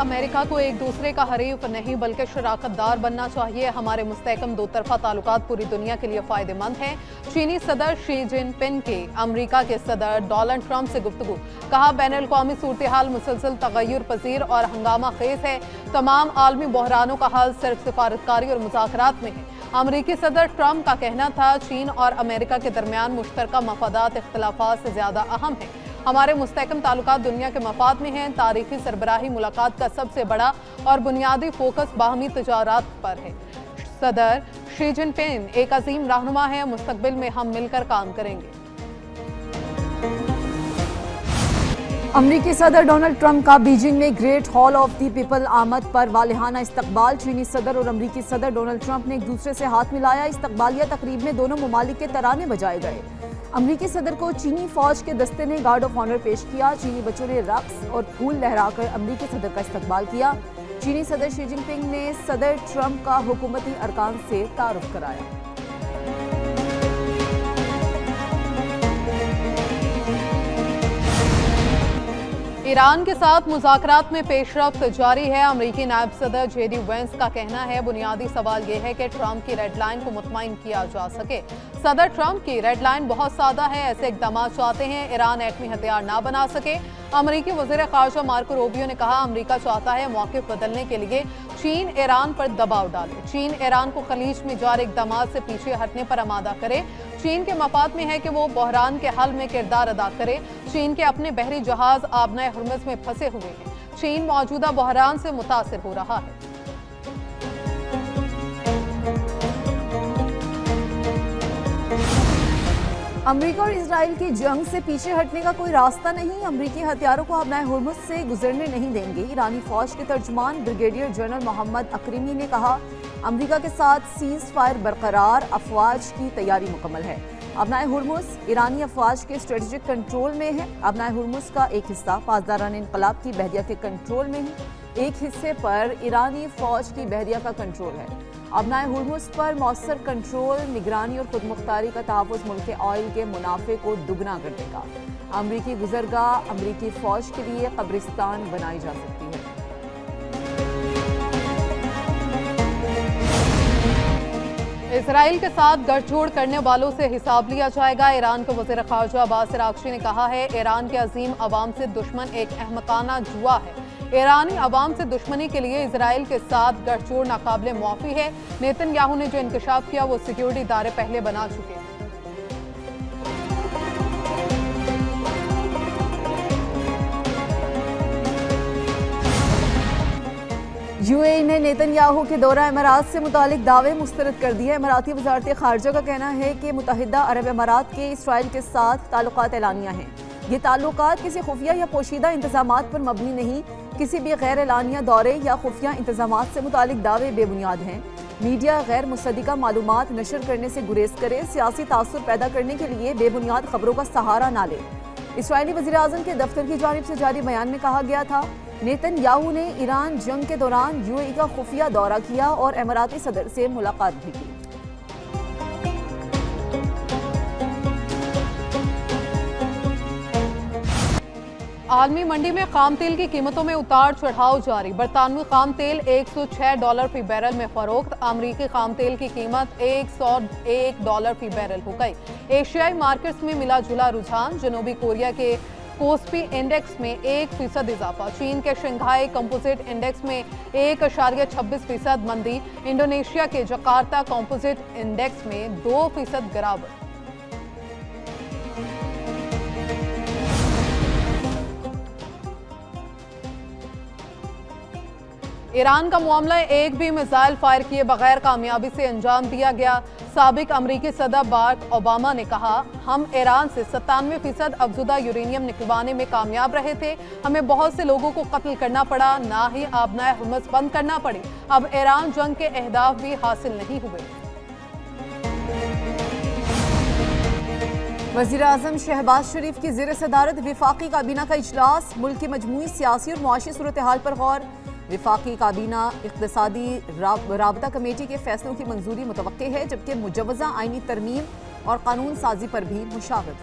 America को एक दूसरे का हरीफ नहीं बल्कि शराकतदार बनना चाहिए। हमारे मुस्तहकम दो तरफा ताल्लुकात पूरी दुनिया के लिए फायदेमंद हैं। चीनी सदर शी जिनपिंग की अमेरिका के सदर डोनाल्ड ट्रंप से गुफ्तगू। कहा, बैनुल-अक़वामी सूरत हाल मुसलसल तगय्युर पजीर और हंगामा खेज है। तमाम आलमी बहरानों का हल सिर्फ सिफारतकारी और मुज़ाकरात में है। अमरीकी सदर ट्रंप का कहना था, चीन और अमेरिका के दरमियान मुश्तरका मफादात इख्तिलाफात से ज्यादा अहम है। हमारे मुस्तहकम ताल्लुकात दुनिया के मफाद में हैं। तारीखी सरबराही मुलाकात का सबसे बड़ा और बुनियादी फोकस बाहमी तजारात पर है। सदर शी जिनपिंग एक अजीम रहनुमा है। मुस्तकबिल में हम मिलकर काम करेंगे। अमरीकी सदर डोनाल्ड ट्रंप का बीजिंग में great hall of the people आमद पर वालिहाना इस्तकबाल। चीनी सदर और अमरीकी सदर डोनाल्ड ट्रंप ने एक दूसरे से हाथ मिलाया। इस्तकबालिया तकरीब में दोनों ममालिक के तराने बजाए गए। अमरीकी सदर को चीनी फौज के दस्ते ने गार्ड ऑफ ऑनर पेश किया। चीनी बच्चों ने रक्स और फूल लहराकर अमरीकी सदर का इस्तकबाल किया। चीनी सदर शी जिनपिंग ने सदर ट्रंप का हुकूमती अरकान से तारुफ कराया। ईरान के साथ मुज़ाकरात में पेशरफ्त जारी है। अमरीकी नायब सदर जेडी वेंस का कहना है, बुनियादी सवाल यह है कि ट्रंप की रेड लाइन को मुतमईन किया जा सके। सदर ट्रंप की रेड लाइन बहुत सादा है। ऐसे इक़दाम चाहते हैं ईरान एटमी हथियार ना बना सके। अमरीकी वज़ीर ख़ारजा मार्को रूबियो ने कहा, अमरीका चाहता है मौक़िफ़ बदलने के लिए चीन ईरान पर दबाव डाले। चीन ईरान को खलीज में जारी इक़दाम से पीछे हटने पर आमादा करे। चीन के मफाद में है कि वो बहरान के हल में किरदार अदा करे। चीन के अपने बहरी जहाज आबनाए हुर्मुज़ में फंसे हुए हैं। चीन मौजूदा बहरान से मुतासिर हो रहा है। अमरीका और इजराइल की जंग से पीछे हटने का कोई रास्ता नहीं। अमरीकी हथियारों को आबनाए हुर्मुज़ से गुजरने नहीं देंगे। ईरानी फौज के तर्जुमान ब्रिगेडियर जनरल मोहम्मद अकरीमी ने कहा, अमरीका के साथ सीज फायर बरकरार, अफवाज की तैयारी मुकम्मल है। आबनाए हुर्मुज़ ईरानी अफवाज के स्ट्रेटेजिक कंट्रोल में है। आबनाए हुर्मुज़ का एक हिस्सा पासदारान इनकलाब की बहरिया के कंट्रोल में है। एक हिस्से पर ईरानी फौज की बहरिया का कंट्रोल है। आबनाए हुर्मुज़ पर मौसर कंट्रोल, निगरानी और खुदमुख्तारी का तहफ़्फ़ुज़ मुल्क के ऑयल के मुनाफे को दुगना कर देगा। अमरीकी गुज़रगाह अमरीकी फ़ौज के लिए कब्रिस्तान बनाई जा सकती है। इसराइल के साथ गठजोड़ करने वालों से हिसाब लिया जाएगा। ईरान के वज़ीर ख़ारजा अब्बास अराग़ची ने कहा है, ईरान के अजीम अवाम से दुश्मन एक अहमकाना जुआ है। ईरानी अवाम से दुश्मनी के लिए इसराइल के साथ गठजोड़ नाकाबिले मुआफ़ी है। नेतन्याहू ने जो इंकशाफ किया वो सिक्योरिटी इदारे पहले बना चुके हैं। यूएई ने नेतन्याहू के दौरा इमारात से मुतालिक दावे मुस्तरद कर दिए। इमाराती वज़ारत ख़ारजा का कहना है कि मुत्तहिदा अरब इमारात के इसराइल के साथ ताल्लुकात एलानिया हैं। ये ताल्लुकात किसी खुफिया या पोशीदा इंतजामात पर मबनी नहीं। किसी भी गैर एलानिया दौरे या खुफिया इंतजामात से मुतालिक दावे बेबुनियाद हैं। मीडिया गैर मुसद्दिका मालूमात नशर करने से गुरेज करे। सियासी तासुर पैदा करने के लिए बेबुनियाद खबरों का सहारा ना ले। इसराइली वज़ीर आज़म के दफ्तर की जानिब से जारी बयान में कहा गया था, नेतन्याहू ने ईरान जंग के दौरान यूएई का खुफिया दौरा किया और इमाराती सदर से मुलाकात भी की। आलमी मंडी में खाम तेल की कीमतों में उतार चढ़ाव जारी। बरतानवी खाम तेल $106 फी बैरल में फरोख्त। अमरीकी खाम तेल की कीमत $101 फी बैरल हो गई। एशियाई मार्केट्स में मिला जुला रुझान। जनूबी कोरिया के कोस्पी इंडेक्स में 1% इजाफा। चीन के शंघाई कंपोजिट इंडेक्स में 1.26% मंदी। इंडोनेशिया के जकार्ता कंपोजिट इंडेक्स में 2% गिरावट। ईरान का मामला एक भी मिसाइल फायर किए बगैर कामयाबी से अंजाम दिया गया। साबिक अमरीकी सदर बाराक ओबामा ने कहा, हम ईरान से 97% अफजुदा यूरेनियम निकलवाने में कामयाब रहे थे। हमें बहुत से लोगों को कत्ल करना पड़ा, ना ही आबनाए हुर्मुज़ बंद करना पड़ी। अब ईरान जंग के अहदाफ भी हासिल नहीं हुए। वज़ीर आज़म शहबाज शरीफ की ज़ेर सदारत विफाकी काबीना का इजलास। मुल्क की मजमूई सियासी और मुआशी सूरत हाल पर गौर। विफाकी काबीना इक़्तिसादी राबता कमेटी के फैसलों की मंजूरी मुतवक्के है, जबकि मुजव्वज़ा आइनी तरमीम और कानून साजी पर भी मुशावरत।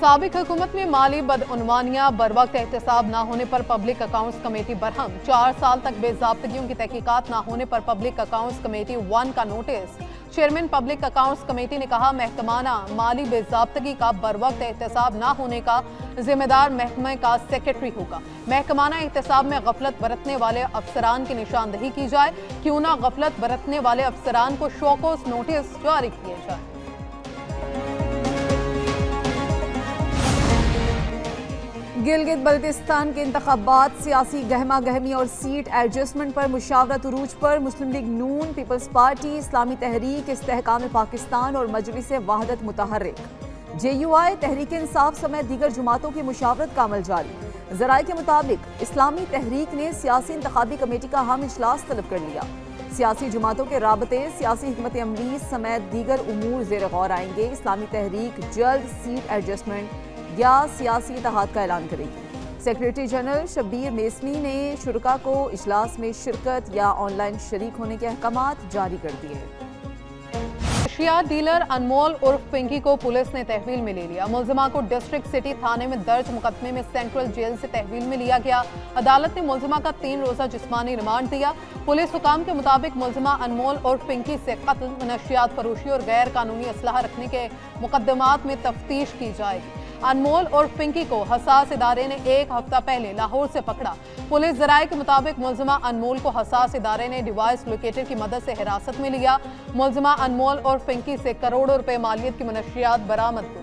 साबिक हुकूमत में माली बदउनवानियां बरवक्त एहतसाब न होने पर पब्लिक अकाउंट्स कमेटी बरहम। 4 साल तक बेज़ाब्तगियों की तहकीकात न होने पर पब्लिक अकाउंट्स कमेटी 1 का notice. Chairman public accounts committee ने कहा, महकमाना माली बेज़ाब्तगी का बरवक्त एहतसाब न होने का जिम्मेदार महकमे का सेक्रेटरी होगा। महकमाना एहतसाब में गफलत बरतने वाले अफसरान की निशानदही की जाए। क्यों न गफलत बरतने वाले अफसरान को शोकॉज नोटिस जारी किए जाए। गिलगित बल्तिस्तान के इंतखाबात, सियासी गहमा गहमी और सीट एडजस्टमेंट पर मुशावरत उरूज पर। मुस्लिम लीग नून, पीपल्स पार्टी, इस्लामी तहरीक, इस्तेहकाम पाकिस्तान और मजलिस वहादत मुतहर्रिक, JUI, तहरीक इंसाफ समेत दीगर जमातों की मुशावरत का अमल जारी। जराये के मुताबिक इस्लामी तहरीक ने सियासी इंतखाबी कमेटी का अहम इजलास तलब कर लिया। सियासी जमातों के राबते, सियासी हिकमत अमली समेत दीगर उमूर ज़ेर गौर आएंगे। इस्लामी तहरीक जल्द सीट एडजस्टमेंट या सियासी इत्तेहाद का ऐलान करेगी। सेक्रेटरी जनरल शब्बीर मेसनी ने शुरका को इजलास में शिरकत या ऑनलाइन शरीक होने के अहकामात जारी कर दिए हैं। नशियात डीलर अनमोल उर्फ पिंकी को पुलिस ने तहवील में ले लिया। मुलजिमा को डिस्ट्रिक्ट सिटी थाने में दर्ज मुकदमे में सेंट्रल जेल से तहवील में लिया गया। अदालत ने मुलजिमा का 3 रोजा जिस्मानी रिमांड दिया। पुलिस हुकाम के मुताबिक मुलजिमा अनमोल उर्फ पिंकी से कत्ल, नशियात फरोशी और गैर कानूनी असलहा रखने के मुकदमात में तफ्तीश की जाएगी। अनमोल और पिंकी को हसास इदारे ने 1 हफ्ता पहले लाहौर से पकड़ा। पुलिस जराये के मुताबिक मुलजिमा अनमोल को हसास इदारे ने डिवाइस लोकेटर की मदद से हिरासत में लिया। मुलजिमा अनमोल और पिंकी से करोड़ों रुपए मालियत की मनशियात बरामद हुई।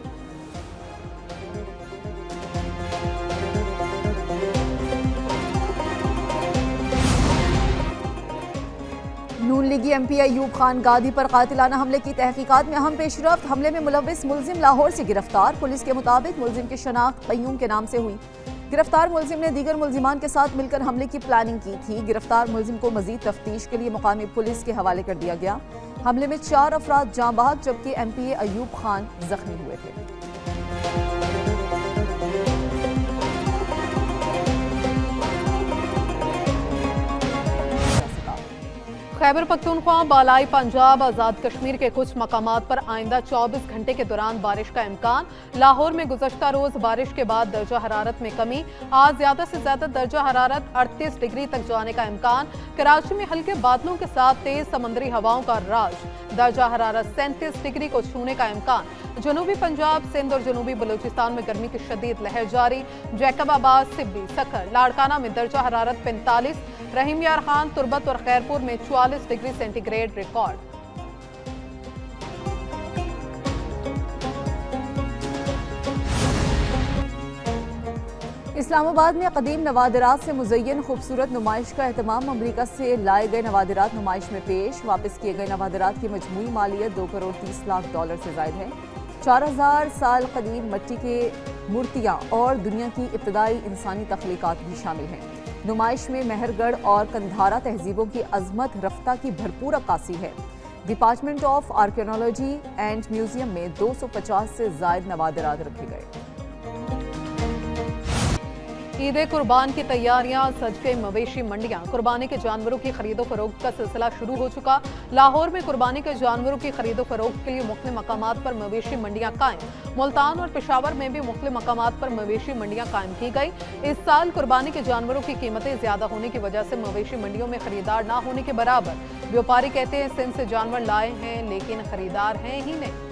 नून लीगी MP अयूब खान गादी पर कातिलाना हमले की तहकीकात में अहम पेशरफ्त। हमले में मुलविस मुलजिम लाहौर से गिरफ्तार। पुलिस के मुताबिक मुलजिम की शनाख्त कय्यूम के नाम से हुई। गिरफ्तार मुलजिम ने दीगर मुलजिमान के साथ मिलकर हमले की प्लानिंग की थी। गिरफ्तार मुलजिम को मजीद तफ्तीश के लिए मुकामी पुलिस के हवाले कर दिया गया। हमले में 4 अफराद जाँ बहक जबकि MP अयूब खान जख्मी हुए थे। खैबर पख्तूनख्वा, बालाई पंजाब, आज़ाद कश्मीर के कुछ मकामात पर आइंदा 24 घंटे के दौरान बारिश का इम्कान। लाहौर में गुज़श्ता रोज़ बारिश के बाद दर्जा हरारत में कमी। आज ज़्यादा से ज़्यादा दर्जा हरारत 38 डिग्री तक जाने का इम्कान। कराची में हल्के बादलों के साथ तेज़ समंदरी हवाओं का राज। दर्जा हरारत 37 डिग्री को छूने का इम्कान। जनूबी पंजाब, सिंध और जनूबी बलूचिस्तान में गर्मी की शदीद लहर जारी। जैकबाबाद, सिब्बी, सखर, लाड़काना में दर्जा हरारत 45, रहीम यार खान, तुरबत और खैरपुर में 44 डिग्री सेंटीग्रेड रिकॉर्ड। इस्लामाबाद में कदीम नवादिरात से मुज़य्यन खूबसूरत नुमाइश का एहतमाम। अमरीका से लाए गए नवादिरात नुमाइश में पेश। वापस किए गए नवादिरात की मजमूई मालियत $2 करोड़ 30 लाख से जायद है। 4000 साल कदीम मट्टी के मूर्तियाँ और दुनिया की इब्तदाई इंसानी तख्लीकात भी शामिल हैं। नुमाइश में मेहरगढ़ और कंधारा तहजीबों की अजमत रफ्ता की भरपूर अक्कासी है। Department of archaeology and museum में 250 से जायद नवादिरात रखे गए। ईद कुर्बान की तैयारियां, सज गई मवेशी मंडियां। कुर्बानी के जानवरों की खरीदो फरोख्त का सिलसिला शुरू हो चुका। लाहौर में कुर्बानी के जानवरों की खरीदो फरोख्त के लिए मुख्तलिफ मकामात पर मवेशी मंडियां कायम। मुल्तान और पेशावर में भी मुख्तलिफ मकामात पर मवेशी मंडियां कायम की गई। इस साल कुर्बानी के जानवरों की कीमतें ज्यादा होने की वजह से मवेशी मंडियों में खरीदार न होने के बराबर। व्यापारी कहते हैं सिंध से जानवर लाए हैं लेकिन खरीदार हैं ही नहीं।